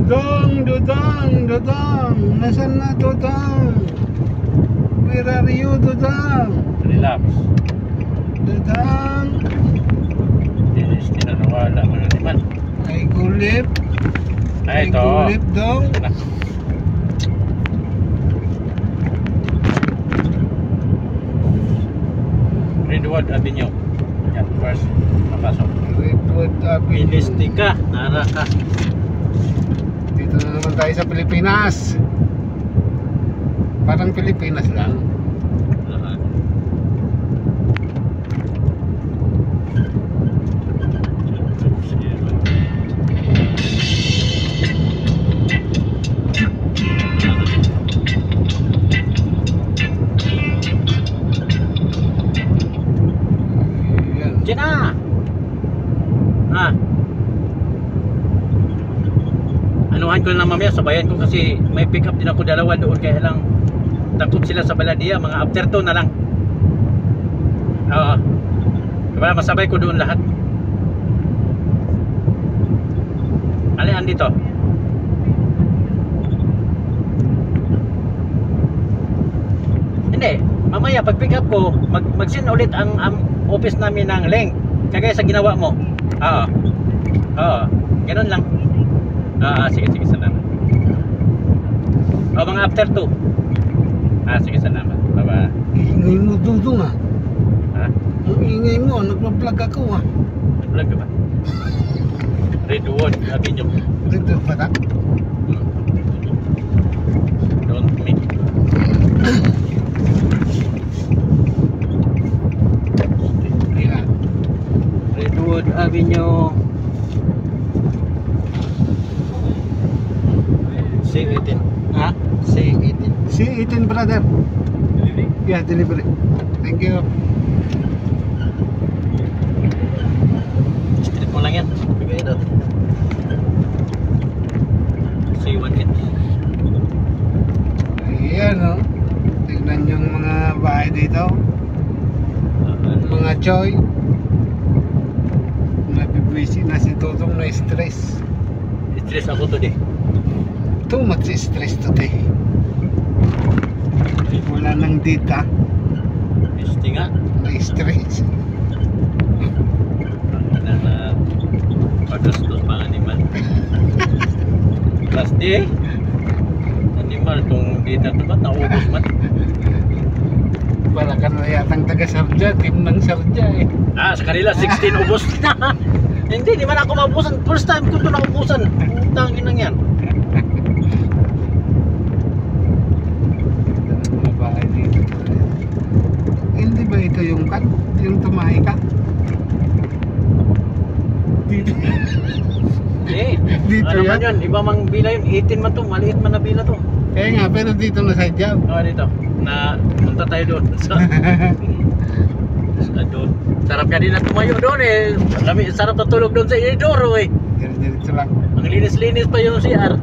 Dudong, nasaan na Dudong? Where are you, Dudong? Relax. Dudong, Dinis, tinanawala mo na naman. ay gulip. Ay, ito. Gulip dong. Ito na. Redwood Avenue. Yan, first. Napasok. Redwood Avenue. Pinistika. Nara ka. Dito na naman tayo sa Pilipinas. Parang Pilipinas lang. Diyan na! Anuhan ko na mamaya, sabayan ko kasi may pick up din ako dalawa doon, kaya lang takot sila sa Baladia, mga after 2 na lang. Oo. Kaya masabay ko doon lahat. Alian dito. Hindi, mamaya pag pick up ko, mag-send ulit ang office namin ng link. Kagaya sa ginawa mo. Oo. Oo. Ganun lang. Sige, salamat. O, mga after 2. Sige, salamat. Bye-bye. Ingay mo, Dudong ah. Ha? Ang ingay mo, nagpa-vlog ako ah. Vlog ka ba? Redwood Avenue. Dito pa na. Don't make. Ayan. Redwood Avenue. C18. Ha? C18. C18 brother. Yeah, delivery. Thank you. Strip mo lang yan. Bigay natin. C18. Ayan o. Tignan yung mga bahay dito. Mga choy. Nabibisi na si Dudong na stress. Stress ako today. Too much stress today. Wala nang data. Misty nga. Na stress. Na pagastos pang animal. Last day. Animal tong data to ba't naubos man? Wala ka na yatang taga-Sarja. Team ng Sarja eh. Sa kanila 16 ubos na. Hindi, di man ako maubusan. First time ko ito naubusan. Utang inang yan. Mga bahay dito. Hindi ba ito yung yung tumahi ka? Dito. Dito Ano man yan? yun? Iba mang bila yun. 18 man to. Maliit man na bila to. Kaya nga, pero dito na sa job. Dito. Na punta tayo doon. Sa doon. Sarap ka din na tumayo doon eh. Sarap na tulog doon sa Inidoro eh. Diretso lang. Ang linis-linis pa yung CR.